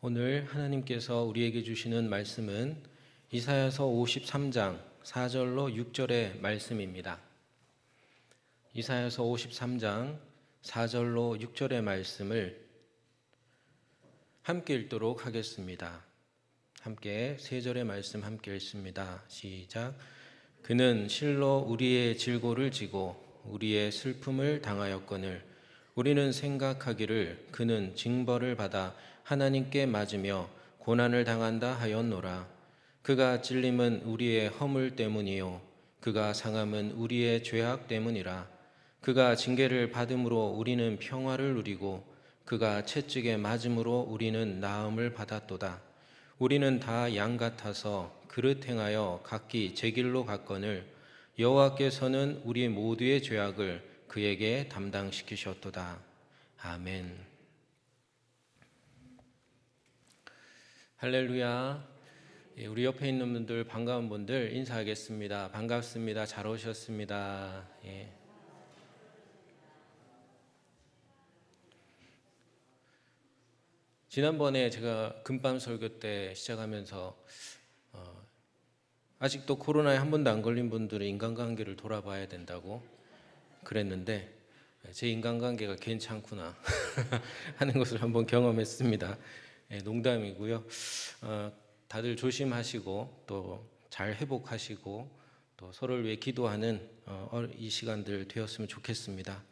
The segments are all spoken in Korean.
오늘 하나님께서 우리에게 주시는 말씀은 이사야서 53장 4절로 6절의 말씀입니다. 이사야서 53장 4절로 6절의 말씀을 함께 읽도록 하겠습니다. 함께 3절의 말씀 함께 읽습니다. 시작. 그는 실로 우리의 질고를 지고 우리의 슬픔을 당하였거늘 우리는 생각하기를 그는 징벌을 받아 하나님께 맞으며 고난을 당한다 하였노라. 그가 찔림은 우리의 허물 때문이요 그가 상함은 우리의 죄악 때문이라. 그가 징계를 받음으로 우리는 평화를 누리고 그가 채찍에 맞음으로 우리는 나음을 받았도다. 우리는 다 양 같아서 그릇 행하여 각기 제 길로 갔거늘 여호와께서는 우리 모두의 죄악을 그에게 담당시키셨도다. 아멘. 할렐루야. 우리 옆에 있는 분들, 반가운 분들 인사하겠습니다. 반갑습니다. 잘 오셨습니다. 지난번에 제가 금밤 설교 때 시작하면서 아직도 코로나에 한 번도 안 걸린 분들의 인간관계를 돌아봐야 된다고 그랬는데 제 인간관계가 괜찮구나 하는 것을 한번 경험했습니다. 농담이고요. 다들 조심하시고 또 잘 회복하시고 또 서로를 위해 기도하는 이 시간들 되었으면 좋겠습니다.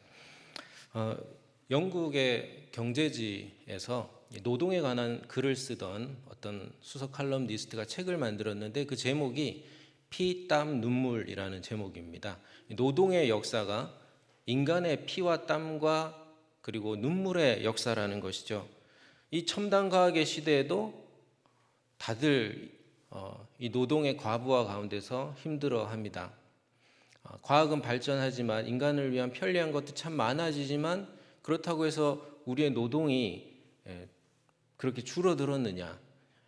영국의 경제지에서 노동에 관한 글을 쓰던 어떤 수석 칼럼니스트가 책을 만들었는데 그 제목이 피, 땀, 눈물이라는 제목입니다. 노동의 역사가 인간의 피와 땀과 그리고 눈물의 역사라는 것이죠. 이 첨단 과학의 시대에도 다들 이 노동의 과부하 가운데서 힘들어합니다. 과학은 발전하지만 인간을 위한 편리한 것도 참 많아지지만 그렇다고 해서 우리의 노동이 그렇게 줄어들었느냐?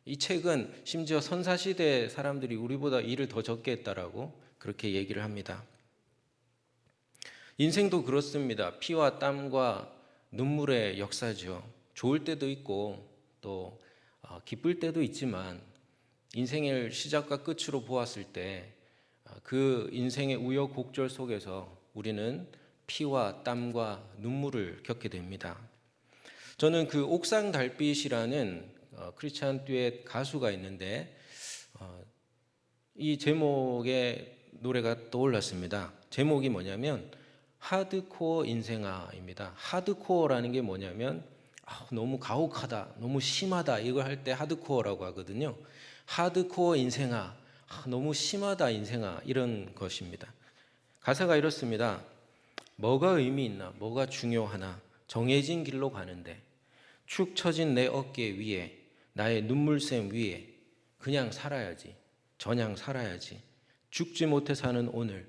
이 책은 심지어 선사시대 사람들이 우리보다 일을 더 적게 했다라고 그렇게 얘기를 합니다. 인생도 그렇습니다. 피와 땀과 눈물의 역사죠. 좋을 때도 있고 또 기쁠 때도 있지만 인생의 시작과 끝으로 보았을 때 그 인생의 우여곡절 속에서 우리는 피와 땀과 눈물을 겪게 됩니다. 저는 그 옥상 달빛이라는 크리스찬 듀엣 가수가 있는데 이 제목의 노래가 떠올랐습니다. 제목이 뭐냐면 하드코어 인생아입니다. 하드코어라는 게 뭐냐면 너무 가혹하다, 너무 심하다 이걸 할 때 하드코어라고 하거든요. 하드코어 인생아, 너무 심하다 인생아 이런 것입니다. 가사가 이렇습니다. 뭐가 의미 있나, 뭐가 중요하나 정해진 길로 가는데 축 처진 내 어깨 위에 나의 눈물샘 위에 그냥 살아야지, 저냥 살아야지, 죽지 못해 사는 오늘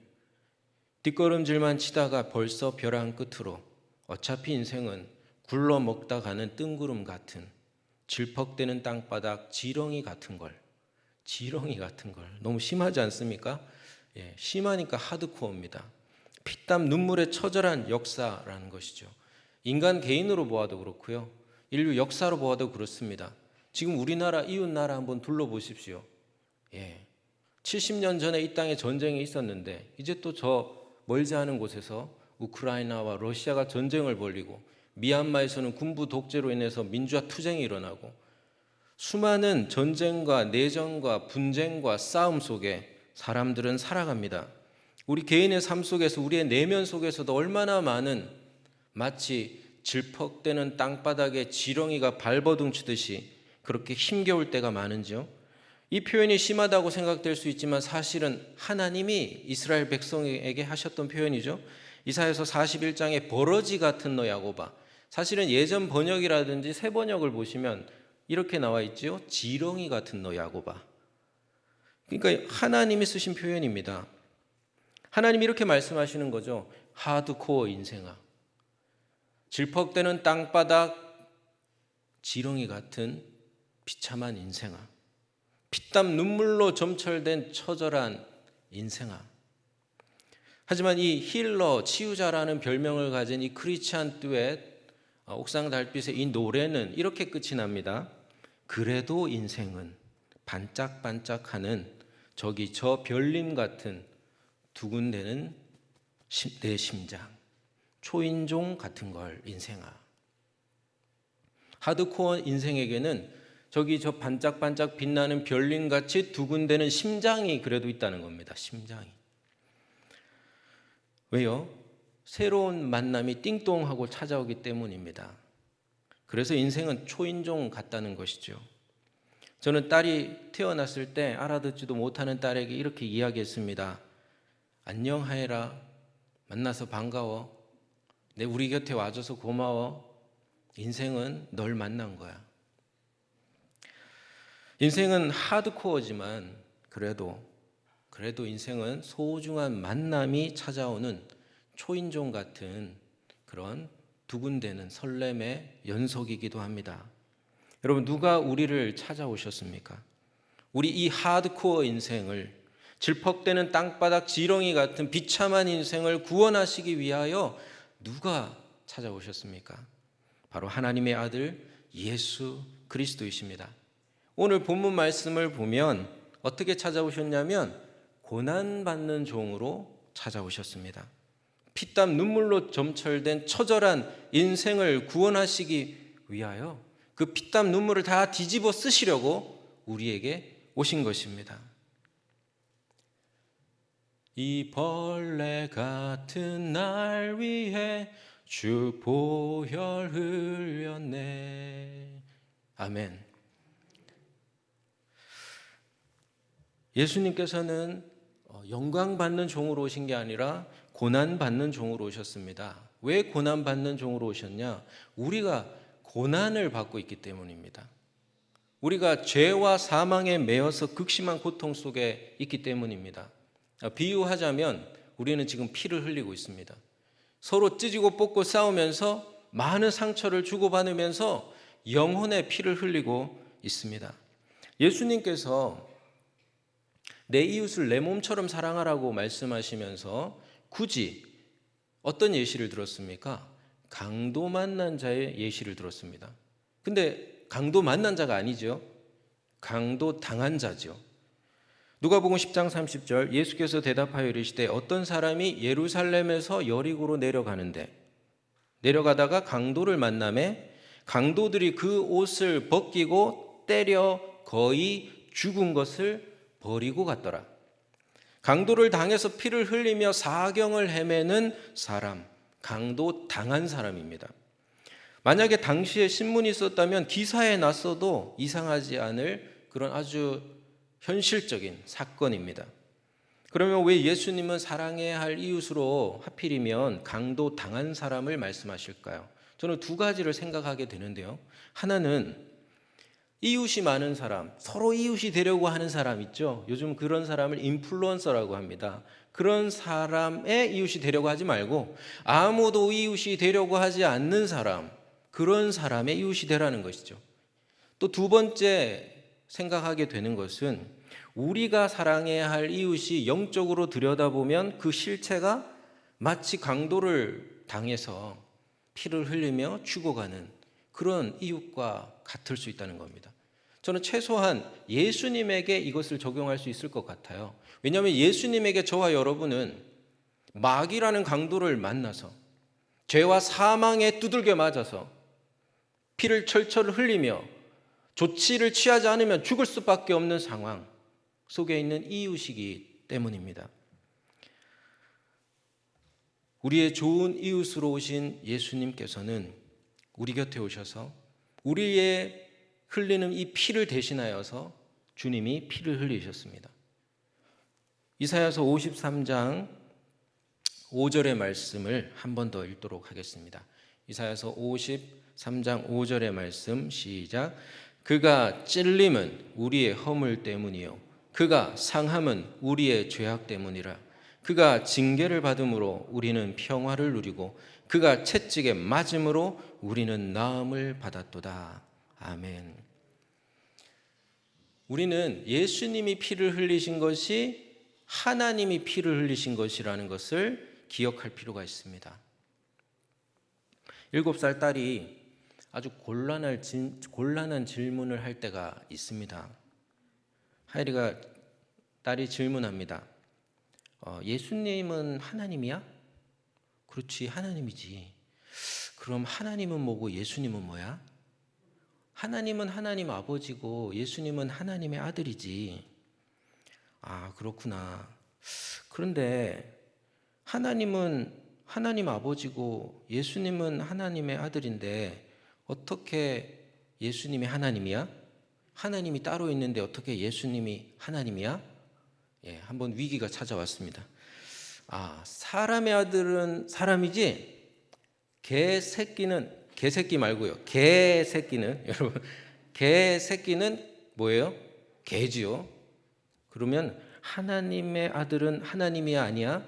뒷걸음질만 치다가 벌써 벼랑 끝으로 어차피 인생은 굴러 먹다 가는 뜬구름 같은 질퍽대는 땅바닥 지렁이 같은 걸. 지렁이 같은 걸. 너무 심하지 않습니까? 심하니까 하드코어입니다. 피땀 눈물의 처절한 역사라는 것이죠. 인간 개인으로 보아도 그렇고요. 인류 역사로 보아도 그렇습니다. 지금 우리나라 이웃나라 한번 둘러보십시오. 70년 전에 이 땅에 전쟁이 있었는데 이제 또 저 멀지 않은 곳에서 우크라이나와 러시아가 전쟁을 벌이고 미얀마에서는 군부 독재로 인해서 민주화 투쟁이 일어나고 수많은 전쟁과 내전과 분쟁과 싸움 속에 사람들은 살아갑니다. 우리 개인의 삶 속에서 우리의 내면 속에서도 얼마나 많은 마치 질퍽대는 땅바닥에 지렁이가 발버둥치듯이 그렇게 힘겨울 때가 많은지요. 이 표현이 심하다고 생각될 수 있지만 사실은 하나님이 이스라엘 백성에게 하셨던 표현이죠. 이사야서 41장에 버러지 같은 너 야곱아. 사실은 예전 번역이라든지 새 번역을 보시면 이렇게 나와 있지요. 지렁이 같은 너 야곱아. 그러니까 하나님이 쓰신 표현입니다. 하나님이 이렇게 말씀하시는 거죠. 하드코어 인생아. 질퍽대는 땅바닥 지렁이 같은 비참한 인생아. 피땀 눈물로 점철된 처절한 인생아. 하지만 이 힐러, 치유자라는 별명을 가진 이 크리스찬 듀엣 옥상 달빛의 이 노래는 이렇게 끝이 납니다. 그래도 인생은 반짝반짝하는 저 별님 같은 두근대는 내 심장, 초인종 같은 걸 인생아. 하드코어 인생에게는 저 반짝반짝 빛나는 별님같이 두근대는 심장이 그래도 있다는 겁니다. 심장이. 왜요? 새로운 만남이 띵동하고 찾아오기 때문입니다. 그래서 인생은 초인종 같다는 것이죠. 저는 딸이 태어났을 때 알아듣지도 못하는 딸에게 이렇게 이야기했습니다. 안녕 하예라. 만나서 반가워. 우리 곁에 와줘서 고마워. 인생은 널 만난 거야. 인생은 하드코어지만 그래도 인생은 소중한 만남이 찾아오는 초인종 같은 그런 두근대는 설렘의 연속이기도 합니다. 여러분, 누가 우리를 찾아오셨습니까? 우리 이 하드코어 인생을, 질퍽대는 땅바닥 지렁이 같은 비참한 인생을 구원하시기 위하여 누가 찾아오셨습니까? 바로 하나님의 아들 예수 그리스도이십니다. 오늘 본문 말씀을 보면 어떻게 찾아오셨냐면 고난받는 종으로 찾아오셨습니다. 피땀 눈물로 점철된 처절한 인생을 구원하시기 위하여 그 피땀 눈물을 다 뒤집어 쓰시려고 우리에게 오신 것입니다. 이 벌레 같은 날 위해 주 보혈 흘렸네. 아멘. 예수님께서는 영광받는 종으로 오신 게 아니라 고난받는 종으로 오셨습니다. 왜 고난받는 종으로 오셨냐? 우리가 고난을 받고 있기 때문입니다. 우리가 죄와 사망에 매여서 극심한 고통 속에 있기 때문입니다. 비유하자면 우리는 지금 피를 흘리고 있습니다. 서로 찢고 뽑고 싸우면서 많은 상처를 주고받으면서 영혼의 피를 흘리고 있습니다. 예수님께서 내 이웃을 내 몸처럼 사랑하라고 말씀하시면서 굳이 어떤 예시를 들었습니까? 강도 만난 자의 예시를 들었습니다. 근데 강도 만난 자가 아니죠. 강도 당한 자죠. 누가복음 10장 30절 예수께서 대답하여 이르시되 어떤 사람이 예루살렘에서 여리고로 내려가다가 강도를 만나매 강도들이 그 옷을 벗기고 때려 거의 죽은 것을 버리고 갔더라. 강도를 당해서 피를 흘리며 사경을 헤매는 사람, 강도 당한 사람입니다. 만약에 당시에 신문이 있었다면 기사에 났어도 이상하지 않을 그런 아주 현실적인 사건입니다. 그러면 왜 예수님은 사랑해야 할 이웃으로 하필이면 강도 당한 사람을 말씀하실까요? 저는 두 가지를 생각하게 되는데요. 하나는 이웃이 많은 사람, 서로 이웃이 되려고 하는 사람 있죠. 요즘 그런 사람을 인플루언서라고 합니다. 그런 사람의 이웃이 되려고 하지 말고 아무도 이웃이 되려고 하지 않는 사람, 그런 사람의 이웃이 되라는 것이죠. 또 두 번째 생각하게 되는 것은 우리가 사랑해야 할 이웃이 영적으로 들여다보면 그 실체가 마치 강도를 당해서 피를 흘리며 죽어가는 그런 이웃과 같을 수 있다는 겁니다. 저는 최소한 예수님에게 이것을 적용할 수 있을 것 같아요. 왜냐하면 예수님에게 저와 여러분은 마귀라는 강도를 만나서 죄와 사망에 두들겨 맞아서 피를 철철 흘리며 조치를 취하지 않으면 죽을 수밖에 없는 상황 속에 있는 이웃이기 때문입니다. 우리의 좋은 이웃으로 오신 예수님께서는 우리 곁에 오셔서 우리의 흘리는 이 피를 대신하여서 주님이 피를 흘리셨습니다. 이사야서 53장 5절의 말씀을 한 번 더 읽도록 하겠습니다. 이사야서 53장 5절의 말씀 시작. 그가 찔림은 우리의 허물 때문이요 그가 상함은 우리의 죄악 때문이라. 그가 징계를 받음으로 우리는 평화를 누리고 그가 채찍에 맞음으로 우리는 나음을 받았도다. 아멘. 우리는 예수님이 피를 흘리신 것이 하나님이 피를 흘리신 것이라는 것을 기억할 필요가 있습니다. 7살 딸이 아주 곤란한 질문을 할 때가 있습니다. 하엘이가 딸이 질문합니다. 예수님은 하나님이야? 그렇지, 하나님이지. 그럼 하나님은 뭐고 예수님은 뭐야? 하나님은 하나님 아버지고 예수님은 하나님의 아들이지. 아, 그렇구나. 그런데 하나님은 하나님 아버지고 예수님은 하나님의 아들인데 어떻게 예수님이 하나님이야? 하나님이 따로 있는데 어떻게 예수님이 하나님이야? 예, 한번 위기가 찾아왔습니다. 아, 사람의 아들은 사람이지 개새끼 말고요. 개새끼는 여러분, 개새끼는 뭐예요? 개지요. 그러면 하나님의 아들은 하나님이야 아니야?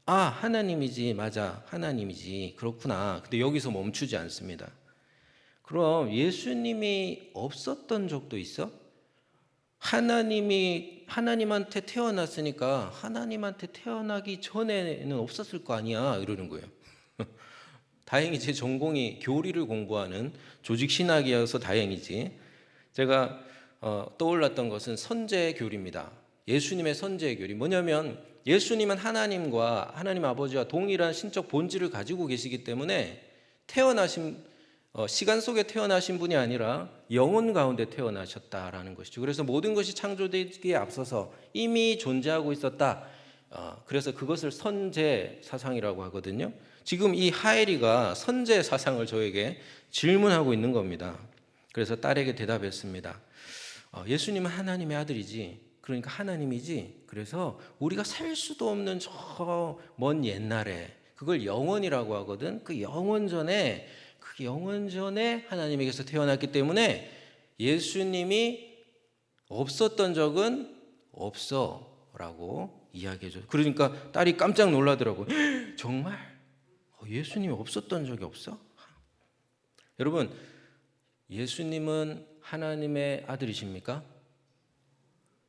아, 하나님이지. 맞아, 하나님이지. 그렇구나. 근데 여기서 멈추지 않습니다. 그럼 예수님이 없었던 적도 있어? 하나님이 하나님한테 태어났으니까 하나님한테 태어나기 전에는 없었을 거 아니야, 이러는 거예요. 다행히 제 전공이 교리를 공부하는 조직신학이어서 다행이지. 제가 떠올랐던 것은 선제 교리입니다. 예수님의 선제 교리. 뭐냐면 예수님은 하나님과 하나님 아버지와 동일한 신적 본질을 가지고 계시기 때문에 시간 속에 태어나신 분이 아니라 영혼 가운데 태어나셨다라는 것이죠. 그래서 모든 것이 창조되기에 앞서서 이미 존재하고 있었다. 그래서 그것을 선제 사상이라고 하거든요. 지금 이 하엘이가 선제 사상을 저에게 질문하고 있는 겁니다. 그래서 딸에게 대답했습니다. 예수님은 하나님의 아들이지. 그러니까 하나님이지. 그래서 우리가 살 수도 없는 저 먼 옛날에 그걸 영원이라고 하거든. 그 영원 전에 하나님에게서 태어났기 때문에 예수님이 없었던 적은 없어라고 이야기해줘요. 그러니까 딸이 깜짝 놀라더라고요. 정말? 예수님이 없었던 적이 없어? 여러분, 예수님은 하나님의 아들이십니까?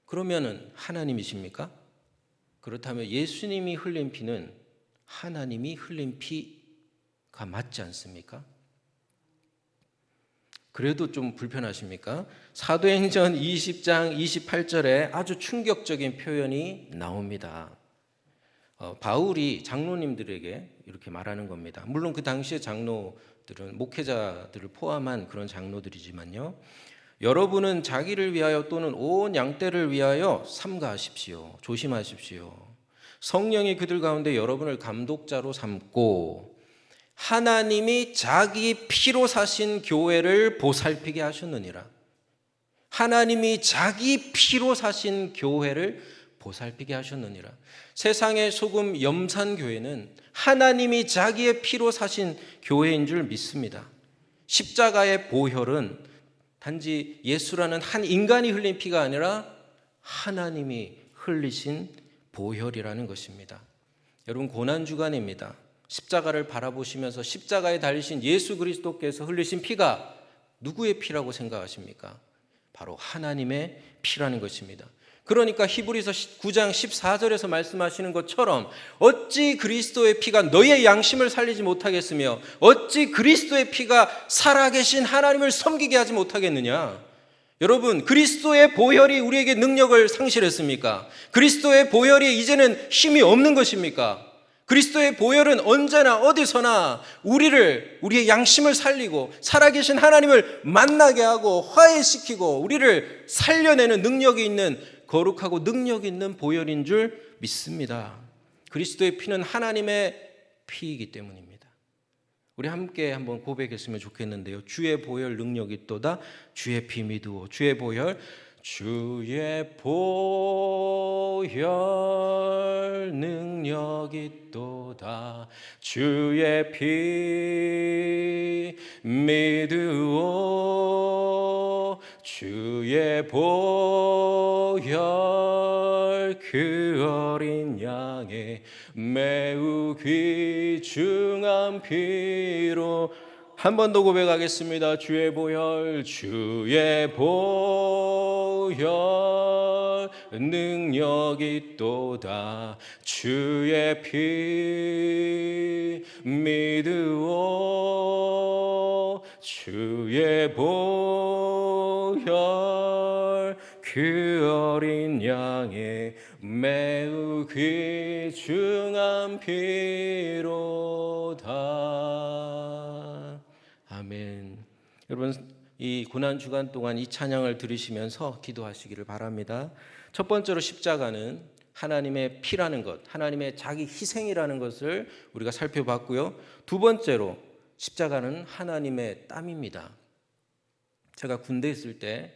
그러면은 하나님이십니까? 그렇다면 예수님이 흘린 피는 하나님이 흘린 피가 맞지 않습니까? 그래도 좀 불편하십니까? 사도행전 20장 28절에 아주 충격적인 표현이 나옵니다. 바울이 장로님들에게 이렇게 말하는 겁니다. 물론 그 당시의 장로들은 목회자들을 포함한 그런 장로들이지만요. 여러분은 자기를 위하여 또는 온 양떼를 위하여 삼가하십시오. 조심하십시오. 성령이 그들 가운데 여러분을 감독자로 삼고 하나님이 자기 피로 사신 교회를 보살피게 하셨느니라. 하나님이 자기 피로 사신 교회를 보살피게 하셨느니라. 세상의 소금 염산교회는 하나님이 자기의 피로 사신 교회인 줄 믿습니다. 십자가의 보혈은 단지 예수라는 한 인간이 흘린 피가 아니라 하나님이 흘리신 보혈이라는 것입니다. 여러분, 고난주간입니다. 십자가를 바라보시면서 십자가에 달리신 예수 그리스도께서 흘리신 피가 누구의 피라고 생각하십니까? 바로 하나님의 피라는 것입니다. 그러니까 히브리서 9장 14절에서 말씀하시는 것처럼 어찌 그리스도의 피가 너의 양심을 살리지 못하겠으며 어찌 그리스도의 피가 살아계신 하나님을 섬기게 하지 못하겠느냐. 여러분, 그리스도의 보혈이 우리에게 능력을 상실했습니까? 그리스도의 보혈이 이제는 힘이 없는 것입니까? 그리스도의 보혈은 언제나 어디서나 우리의 양심을 살리고 살아계신 하나님을 만나게 하고 화해시키고 우리를 살려내는 능력이 있는 거룩하고 능력 있는 보혈인 줄 믿습니다. 그리스도의 피는 하나님의 피이기 때문입니다. 우리 함께 한번 고백했으면 좋겠는데요. 주의 보혈 능력이 있도다. 주의 피 믿으오. 주의 보혈 능력이 있도다. 주의 피 믿으오. 주의 보혈 그 어린 양의 매우 귀중한 피로. 한 번 더 고백하겠습니다. 주의 보혈 능력이 있도다. 주의 피 믿으오. 주의 보혈 그 어린 양의 매우 귀중한 피로다. 아멘. 여러분, 이 고난주간 동안 이 찬양을 들으시면서 기도하시기를 바랍니다. 첫 번째로 십자가는 하나님의 피라는 것, 하나님의 자기 희생이라는 것을 우리가 살펴봤고요. 두 번째로 십자가는 하나님의 땀입니다. 제가 군대에 있을 때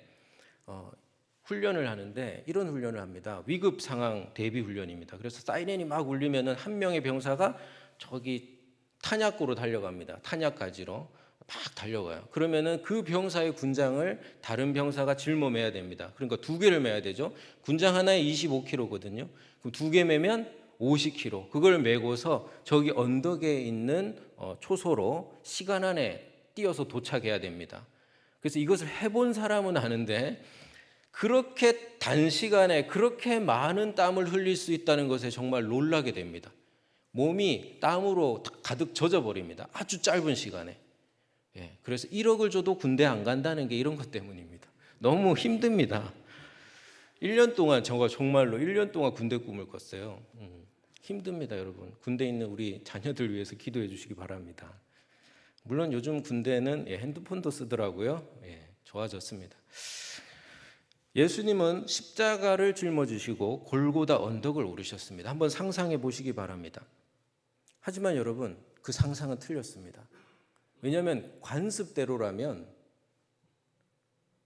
훈련을 하는데 이런 훈련을 합니다. 위급 상황 대비 훈련입니다. 그래서 사이렌이 막 울리면은 한 명의 병사가 저기 탄약고로 달려갑니다. 탄약 가지러 막 달려가요. 그러면은 그 병사의 군장을 다른 병사가 짊어매야 됩니다. 그러니까 두 개를 매야 되죠. 군장 하나에 25kg거든요. 그럼 두 개 매면 50kg. 그걸 메고서 저기 언덕에 있는 초소로 시간 안에 뛰어서 도착해야 됩니다. 그래서 이것을 해본 사람은 아는데 그렇게 단시간에 그렇게 많은 땀을 흘릴 수 있다는 것에 정말 놀라게 됩니다. 몸이 땀으로 가득 젖어버립니다. 아주 짧은 시간에. 그래서 1억을 줘도 군대 안 간다는 게 이런 것 때문입니다. 너무 힘듭니다. 1년 동안 제가 정말로 1년 동안 군대 꿈을 꿨어요. 힘듭니다, 여러분. 군대에 있는 우리 자녀들 위해서 기도해 주시기 바랍니다. 물론 요즘 군대는 핸드폰도 쓰더라고요. 좋아졌습니다. 예수님은 십자가를 짊어지시고 골고다 언덕을 오르셨습니다. 한번 상상해 보시기 바랍니다. 하지만 여러분, 그 상상은 틀렸습니다. 왜냐하면 관습대로라면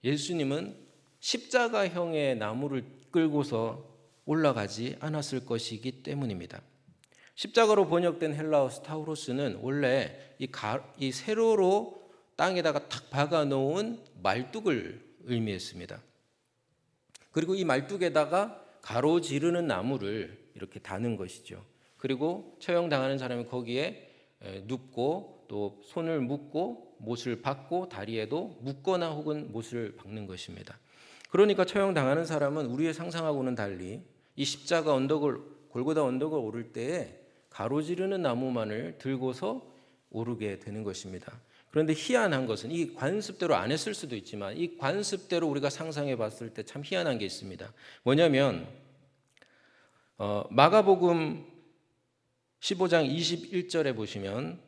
예수님은 십자가형의 나무를 끌고서 올라가지 않았을 것이기 때문입니다. 십자가로 번역된 헬라어 스타우로스는 원래 이 세로로 땅에다가 탁 박아놓은 말뚝을 의미했습니다. 그리고 이 말뚝에다가 가로지르는 나무를 이렇게 다는 것이죠. 그리고 처형당하는 사람이 거기에 눕고 또 손을 묶고 못을 박고 다리에도 묶거나 혹은 못을 박는 것입니다. 그러니까 처형당하는 사람은 우리의 상상하고는 달리 이 십자가 골고다 언덕을 오를 때에 가로지르는 나무만을 들고서 오르게 되는 것입니다. 그런데 희한한 것은 이 관습대로 안 했을 수도 있지만 이 관습대로 우리가 상상해 봤을 때 참 희한한 게 있습니다. 뭐냐면 마가복음 15장 21절에 보시면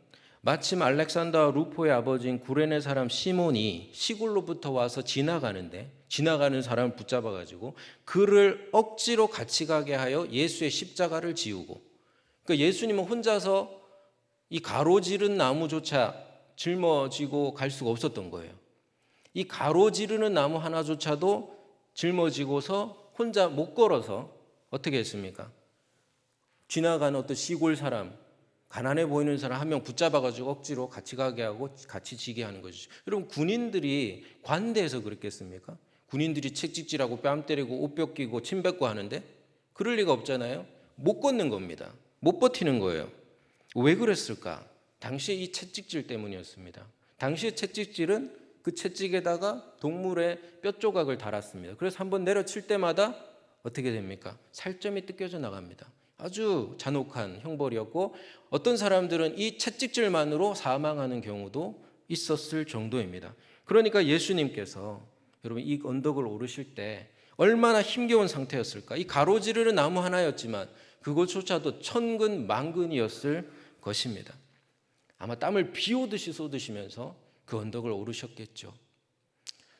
마침 알렉산더와 루포의 아버지인 구레네 사람 시몬이 시골로부터 와서 지나가는 사람을 붙잡아가지고 그를 억지로 같이 가게 하여 예수의 십자가를 지우고, 그러니까 예수님은 혼자서 이 가로지른 나무조차 짊어지고 갈 수가 없었던 거예요. 이 가로지르는 나무 하나조차도 짊어지고서 혼자 못 걸어서 어떻게 했습니까? 지나가는 어떤 시골 사람, 가난해 보이는 사람 한 명 붙잡아가지고 억지로 같이 가게 하고 같이 지게 하는 것이죠. 여러분, 군인들이 관대해서 그랬겠습니까? 군인들이 채찍질하고 뺨 때리고 옷 벗기고 침 뱉고 하는데 그럴 리가 없잖아요. 못 걷는 겁니다. 못 버티는 거예요. 왜 그랬을까? 당시에 이 채찍질 때문이었습니다. 당시의 채찍질은 그 채찍에다가 동물의 뼈 조각을 달았습니다. 그래서 한번 내려칠 때마다 어떻게 됩니까? 살점이 뜯겨져 나갑니다. 아주 잔혹한 형벌이었고 어떤 사람들은 이 채찍질만으로 사망하는 경우도 있었을 정도입니다. 그러니까 예수님께서 여러분 이 언덕을 오르실 때 얼마나 힘겨운 상태였을까? 이 가로지르는 나무 하나였지만 그것조차도 천근 만근이었을 것입니다. 아마 땀을 비 오듯이 쏟으시면서 그 언덕을 오르셨겠죠.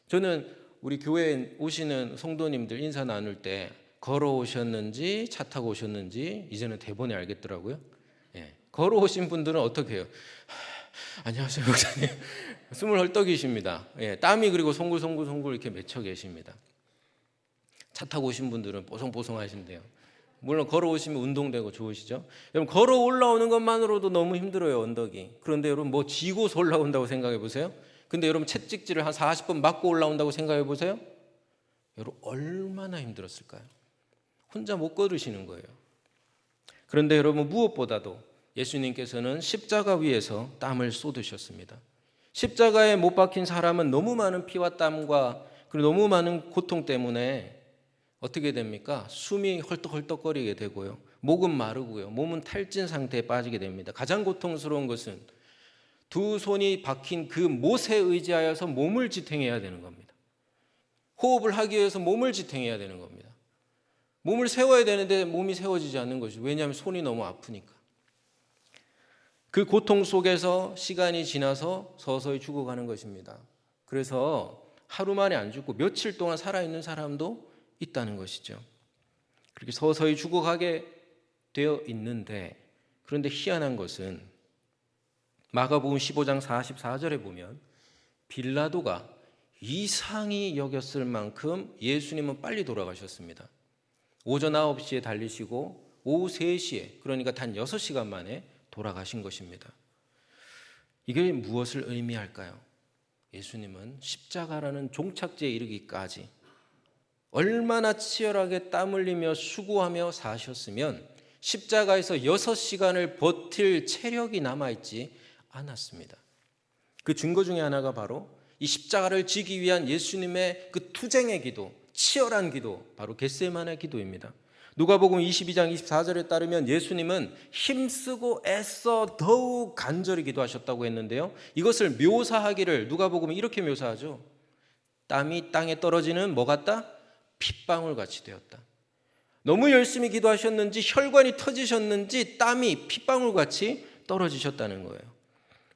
저는 우리 교회에 오시는 성도님들 인사 나눌 때 걸어오셨는지 차 타고 오셨는지 이제는 대본에 알겠더라고요. 걸어오신 분들은 어떻게 해요? 안녕하세요 목사님. 숨을 헐떡이십니다. 땀이 그리고 송글송글 이렇게 맺혀 계십니다. 차 타고 오신 분들은 뽀송뽀송하신데요. 물론 걸어오시면 운동되고 좋으시죠. 여러분 걸어 올라오는 것만으로도 너무 힘들어요, 언덕이. 그런데 여러분 뭐 지고서 올라온다고 생각해 보세요. 근데 여러분 채찍질을 한 40번 맞고 올라온다고 생각해 보세요. 여러분 얼마나 힘들었을까요? 혼자 못 걸으시는 거예요. 그런데 여러분 무엇보다도 예수님께서는 십자가 위에서 땀을 쏟으셨습니다. 십자가에 못 박힌 사람은 너무 많은 피와 땀과 그리고 너무 많은 고통 때문에 어떻게 됩니까? 숨이 헐떡헐떡거리게 되고요. 목은 마르고요. 몸은 탈진 상태에 빠지게 됩니다. 가장 고통스러운 것은 두 손이 박힌 그 못에 의지하여서 몸을 지탱해야 되는 겁니다. 호흡을 하기 위해서 몸을 지탱해야 되는 겁니다. 몸을 세워야 되는데 몸이 세워지지 않는 것이죠. 왜냐하면 손이 너무 아프니까. 그 고통 속에서 시간이 지나서 서서히 죽어가는 것입니다. 그래서 하루 만에 안 죽고 며칠 동안 살아있는 사람도 있다는 것이죠. 그렇게 서서히 죽어가게 되어 있는데, 그런데 희한한 것은 마가복음 15장 44절에 보면 빌라도가 이상히 여겼을 만큼 예수님은 빨리 돌아가셨습니다. 오전 9시에 달리시고 오후 3시에, 그러니까 단 6시간 만에 돌아가신 것입니다. 이게 무엇을 의미할까요? 예수님은 십자가라는 종착지에 이르기까지 얼마나 치열하게 땀 흘리며 수고하며 사셨으면 십자가에서 6시간을 버틸 체력이 남아있지 않았습니다. 그 증거 중에 하나가 바로 이 십자가를 지기 위한 예수님의 그 투쟁의 기도, 치열한 기도, 바로 겟세마네 기도입니다. 누가복음 22장 24절에 따르면 예수님은 힘쓰고 애써 더욱 간절히 기도하셨다고 했는데요, 이것을 묘사하기를 누가복음이 이렇게 묘사하죠. 땀이 땅에 떨어지는 뭐 같다? 핏방울 같이 되었다. 너무 열심히 기도하셨는지 혈관이 터지셨는지 땀이 핏방울 같이 떨어지셨다는 거예요.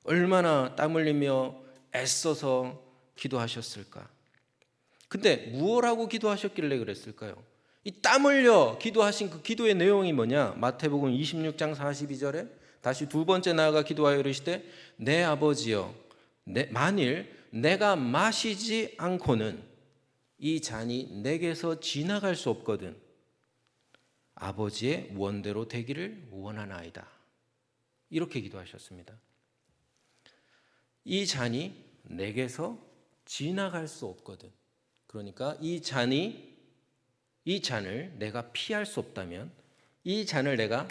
얼마나 땀 흘리며 애써서 기도하셨을까? 근데 무엇하고 기도하셨길래 그랬을까요? 이 땀 흘려 기도하신 그 기도의 내용이 뭐냐? 마태복음 26장 42절에 다시 두 번째 나아가 기도하여 이르시되 내 아버지여, 만일 내가 마시지 않고는 이 잔이 내게서 지나갈 수 없거든 아버지의 원대로 되기를 원하나이다. 이렇게 기도하셨습니다. 이 잔이 내게서 지나갈 수 없거든. 그러니까 이 잔을 내가 피할 수 없다면, 이 잔을 내가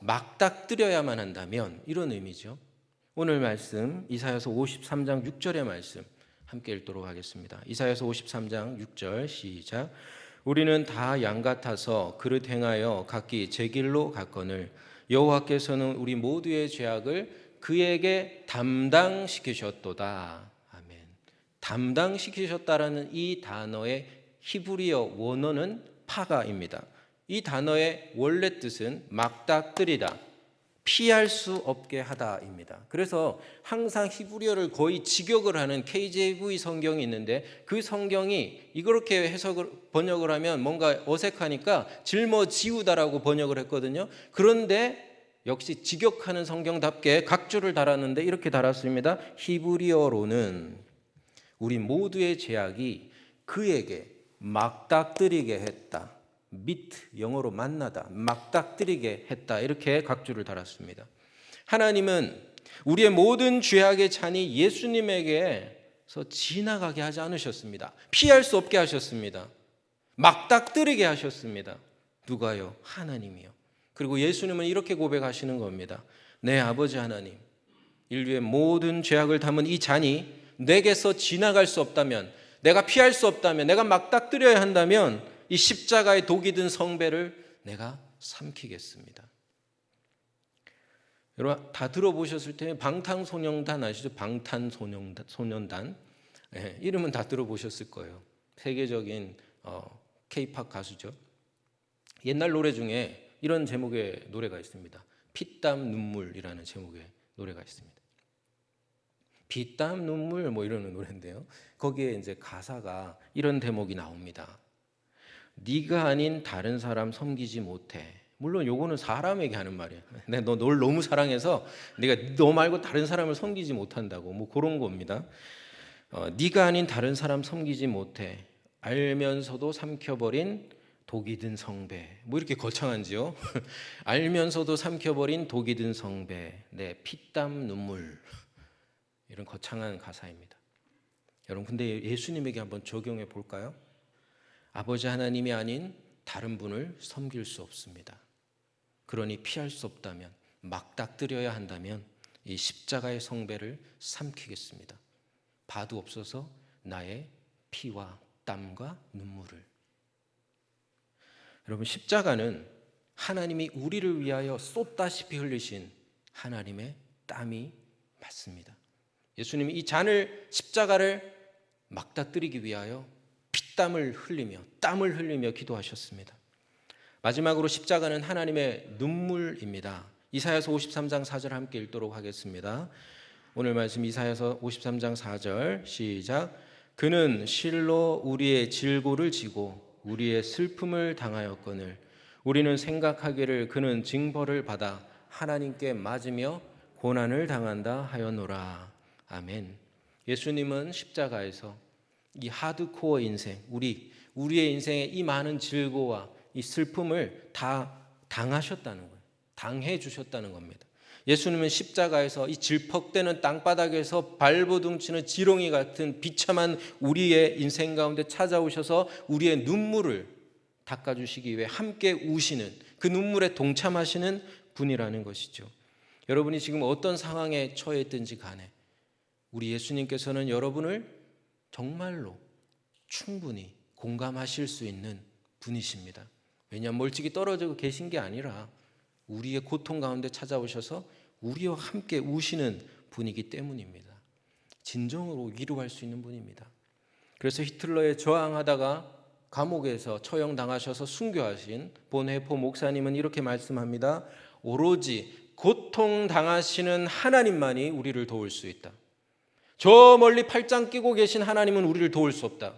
막닥뜨려야만 한다면, 이런 의미죠. 오늘 말씀 이사야서 53장 6절의 말씀 함께 읽도록 하겠습니다. 이사야서 53장 6절 시작. 우리는 다 양 같아서 그릇 행하여 각기 제 길로 갔거늘 여호와께서는 우리 모두의 죄악을 그에게 담당시키셨도다. 아멘. 담당시키셨다라는 이 단어의 히브리어 원어는 파가입니다. 이 단어의 원래 뜻은 막닥뜨리다, 피할 수 없게 하다입니다. 그래서 항상 히브리어를 거의 직역을 하는 KJV 성경이 있는데, 그 성경이 이렇게 번역을 하면 뭔가 어색하니까 짊어지우다라고 번역을 했거든요. 그런데 역시 직역하는 성경답게 각주를 달았는데 이렇게 달았습니다. 히브리어로는 우리 모두의 죄악이 그에게 막닥뜨리게 했다. meet, 영어로 만나다, 막닥뜨리게 했다. 이렇게 각주를 달았습니다. 하나님은 우리의 모든 죄악의 잔이 예수님에게서 지나가게 하지 않으셨습니다. 피할 수 없게 하셨습니다. 막닥뜨리게 하셨습니다. 누가요? 하나님이요. 그리고 예수님은 이렇게 고백하시는 겁니다. 내 아버지 하나님, 인류의 모든 죄악을 담은 이 잔이 내게서 지나갈 수 없다면, 내가 피할 수 없다면, 내가 막닥뜨려야 한다면 이 십자가의 독이 든 성배를 내가 삼키겠습니다. 여러분 다 들어보셨을 텐데 방탄소년단 아시죠? 방탄소년단. 네, 이름은 다 들어보셨을 거예요. 세계적인 K-팝 가수죠. 옛날 노래 중에 이런 제목의 노래가 있습니다. 피땀 눈물이라는 제목의 노래가 있습니다. 피땀 눈물 뭐 이러는 노래인데요. 거기에 이제 가사가 이런 대목이 나옵니다. 네가 아닌 다른 사람 섬기지 못해. 물론 요거는 사람에게 하는 말이에요. 내가 널 너무 사랑해서 내가 너 말고 다른 사람을 섬기지 못한다고, 뭐 그런 겁니다. 네가 아닌 다른 사람 섬기지 못해. 알면서도 삼켜버린 독이 든 성배. 뭐 이렇게 거창한지요? 알면서도 삼켜버린 독이 든 성배. 내 피땀 눈물. 이런 거창한 가사입니다. 여러분 근데 예수님에게 한번 적용해 볼까요? 아버지 하나님이 아닌 다른 분을 섬길 수 없습니다. 그러니 피할 수 없다면, 막닥뜨려야 한다면 이 십자가의 성배를 삼키겠습니다. 바도 없어서 나의 피와 땀과 눈물을. 여러분 십자가는 하나님이 우리를 위하여 쏟다시피 흘리신 하나님의 땀이 맞습니다. 예수님이 이 잔을, 십자가를 막다뜨리기 위하여 피땀을 흘리며 땀을 흘리며 기도하셨습니다. 마지막으로 십자가는 하나님의 눈물입니다. 이사야서 53장 4절 함께 읽도록 하겠습니다. 오늘 말씀 이사야서 53장 4절 시작. 그는 실로 우리의 질고를 지고 우리의 슬픔을 당하였거늘 우리는 생각하기를 그는 징벌을 받아 하나님께 맞으며 고난을 당한다 하였노라. 아멘. 예수님은 십자가에서 이 하드코어 인생, 우리의 인생에 이 많은 질고와 이 슬픔을 다 당하셨다는 거예요. 당해 주셨다는 겁니다. 예수님은 십자가에서 이 질퍽대는 땅바닥에서 발버둥치는 지렁이 같은 비참한 우리의 인생 가운데 찾아오셔서 우리의 눈물을 닦아주시기 위해 함께 우시는, 그 눈물에 동참하시는 분이라는 것이죠. 여러분이 지금 어떤 상황에 처해 있든지 간에 우리 예수님께서는 여러분을 정말로 충분히 공감하실 수 있는 분이십니다. 왜냐하면 멀찍이 떨어지고 계신 게 아니라 우리의 고통 가운데 찾아오셔서 우리와 함께 우시는 분이기 때문입니다. 진정으로 위로할 수 있는 분입니다. 그래서 히틀러에 저항하다가 감옥에서 처형당하셔서 순교하신 본회포 목사님은 이렇게 말씀합니다. 오로지 고통당하시는 하나님만이 우리를 도울 수 있다. 저 멀리 팔짱 끼고 계신 하나님은 우리를 도울 수 없다.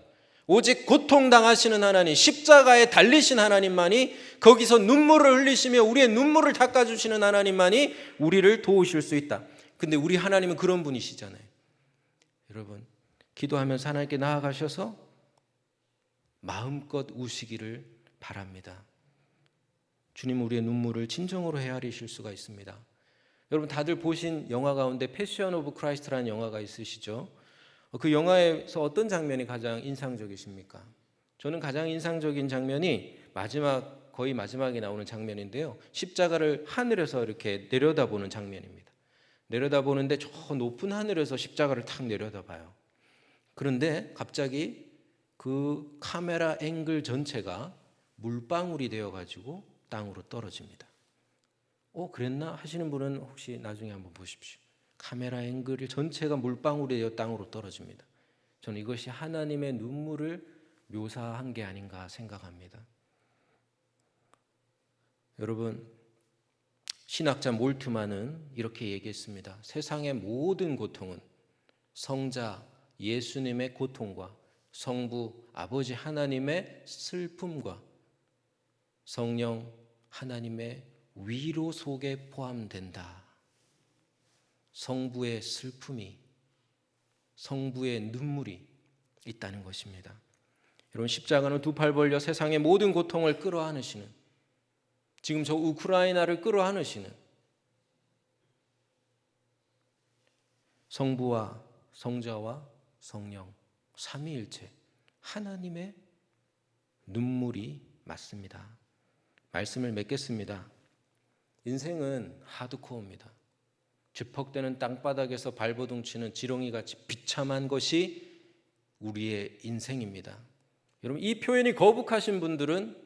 오직 고통당하시는 하나님, 십자가에 달리신 하나님만이, 거기서 눈물을 흘리시며 우리의 눈물을 닦아주시는 하나님만이 우리를 도우실 수 있다. 근데 우리 하나님은 그런 분이시잖아요. 여러분, 기도하면서 하나님께 나아가셔서 마음껏 우시기를 바랍니다. 주님 우리의 눈물을 진정으로 헤아리실 수가 있습니다. 여러분 다들 보신 영화 가운데 패션 오브 크라이스트라는 영화가 있으시죠? 그 영화에서 어떤 장면이 가장 인상적이십니까? 저는 가장 인상적인 장면이 거의 마지막에 나오는 장면인데요. 십자가를 하늘에서 이렇게 내려다보는 장면입니다. 내려다보는데 저 높은 하늘에서 십자가를 탁 내려다봐요. 그런데 갑자기 그 카메라 앵글 전체가 물방울이 되어가지고 땅으로 떨어집니다. 그랬나 하시는 분은 혹시 나중에 한번 보십시오. 카메라 앵글 전체가 물방울이 되어 땅으로 떨어집니다. 저는 이것이 하나님의 눈물을 묘사한 게 아닌가 생각합니다. 여러분, 신학자 몰트만은 이렇게 얘기했습니다. 세상의 모든 고통은 성자 예수님의 고통과 성부 아버지 하나님의 슬픔과 성령 하나님의 위로 속에 포함된다. 성부의 슬픔이, 성부의 눈물이 있다는 것입니다. 여러분, 십자가는 두 팔 벌려 세상의 모든 고통을 끌어안으시는, 지금 저 우크라이나를 끌어안으시는 성부와 성자와 성령 삼위일체 하나님의 눈물이 맞습니다. 말씀을 맺겠습니다. 인생은 하드코어입니다. 쥐퍽대는 땅바닥에서 발버둥치는 지렁이같이 비참한 것이 우리의 인생입니다. 여러분, 이 표현이 거북하신 분들은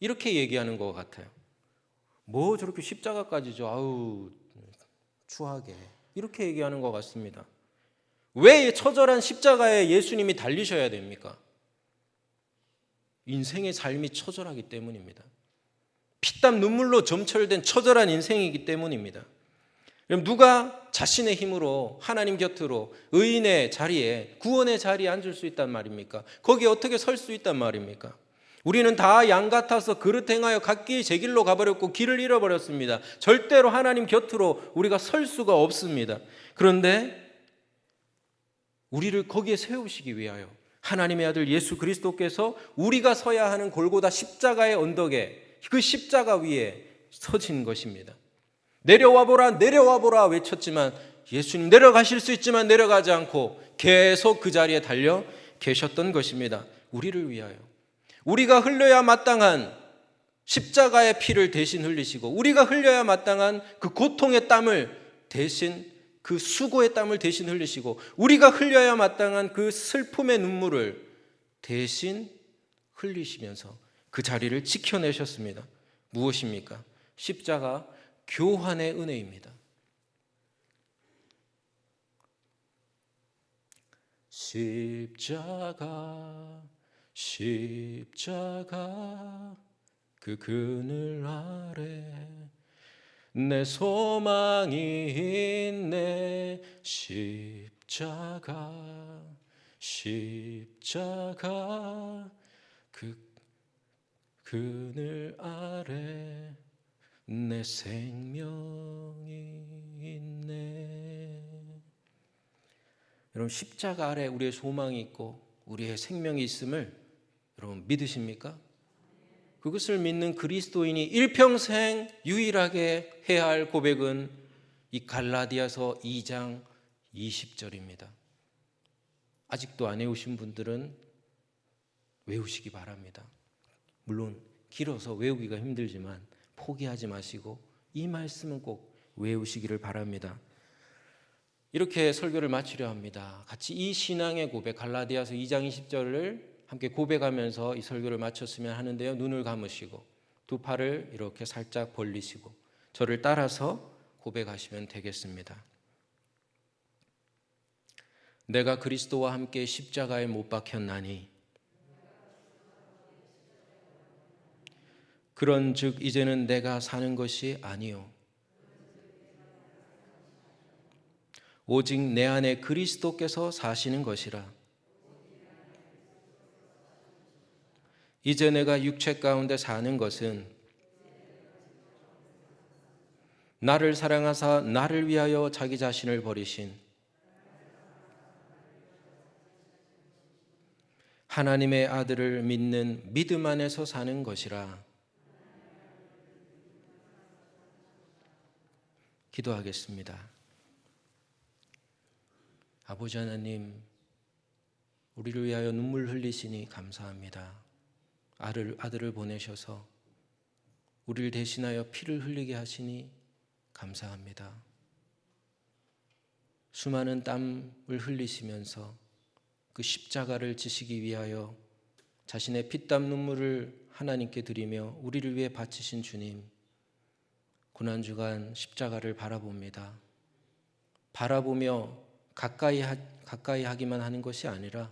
이렇게 얘기하는 것 같아요. 뭐 저렇게 십자가까지죠? 아우 추하게, 이렇게 얘기하는 것 같습니다. 왜 처절한 십자가에 예수님이 달리셔야 됩니까? 인생의 삶이 처절하기 때문입니다. 피땀 눈물로 점철된 처절한 인생이기 때문입니다. 그럼 누가 자신의 힘으로 하나님 곁으로 의인의 자리에, 구원의 자리에 앉을 수 있단 말입니까? 거기에 어떻게 설 수 있단 말입니까? 우리는 다 양 같아서 그릇 행하여 각기 제 길로 가버렸고 길을 잃어버렸습니다. 절대로 하나님 곁으로 우리가 설 수가 없습니다. 그런데 우리를 거기에 세우시기 위하여 하나님의 아들 예수 그리스도께서 우리가 서야 하는 골고다 십자가의 언덕에, 그 십자가 위에 서진 것입니다. 내려와 보라, 내려와 보라 외쳤지만 예수님 내려가실 수 있지만 내려가지 않고 계속 그 자리에 달려 계셨던 것입니다. 우리를 위하여, 우리가 흘려야 마땅한 십자가의 피를 대신 흘리시고, 우리가 흘려야 마땅한 그 고통의 땀을 대신, 그 수고의 땀을 대신 흘리시고, 우리가 흘려야 마땅한 그 슬픔의 눈물을 대신 흘리시면서 그 자리를 지켜내셨습니다. 무엇입니까? 십자가 교환의 은혜입니다. 십자가 십자가 그 그늘 아래 내 소망이 있네. 십자가 십자가 그 그늘 아래 내 생명이 있네. 여러분, 십자가 아래 우리의 소망이 있고 우리의 생명이 있음을 여러분 믿으십니까? 그것을 믿는 그리스도인이 일평생 유일하게 해야 할 고백은 이 갈라디아서 2장 20절입니다. 아직도 안 외우신 분들은 외우시기 바랍니다. 물론 길어서 외우기가 힘들지만 포기하지 마시고 이 말씀은 꼭 외우시기를 바랍니다. 이렇게 설교를 마치려 합니다. 같이 이 신앙의 고백 갈라디아서 2장 20절을 함께 고백하면서 이 설교를 마쳤으면 하는데요. 눈을 감으시고 두 팔을 이렇게 살짝 벌리시고 저를 따라서 고백하시면 되겠습니다. 내가 그리스도와 함께 십자가에 못 박혔나니 그런즉 이제는 내가 사는 것이 아니요 오직 내 안에 그리스도께서 사시는 것이라. 이제 내가 육체 가운데 사는 것은 나를 사랑하사 나를 위하여 자기 자신을 버리신 하나님의 아들을 믿는 믿음 안에서 사는 것이라. 기도하겠습니다. 아버지 하나님, 우리를 위하여 눈물 흘리시니 감사합니다. 아들을 보내셔서 우리를 대신하여 피를 흘리게 하시니 감사합니다. 수많은 땀을 흘리시면서 그 십자가를 지시기 위하여 자신의 피땀 눈물을 하나님께 드리며 우리를 위해 바치신 주님, 고난주간 십자가를 바라봅니다. 바라보며 가까이 하기만 하는 것이 아니라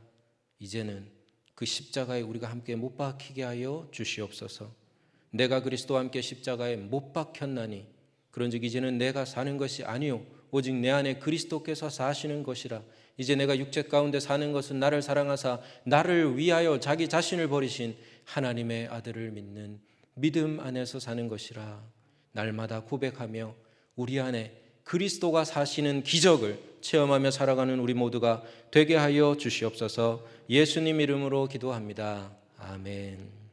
이제는 그 십자가에 우리가 함께 못 박히게 하여 주시옵소서. 내가 그리스도와 함께 십자가에 못 박혔나니 그런즉 이제는 내가 사는 것이 아니요 오직 내 안에 그리스도께서 사시는 것이라. 이제 내가 육체 가운데 사는 것은 나를 사랑하사 나를 위하여 자기 자신을 버리신 하나님의 아들을 믿는 믿음 안에서 사는 것이라. 날마다 고백하며 우리 안에 그리스도가 사시는 기적을 체험하며 살아가는 우리 모두가 되게 하여 주시옵소서. 예수님 이름으로 기도합니다. 아멘.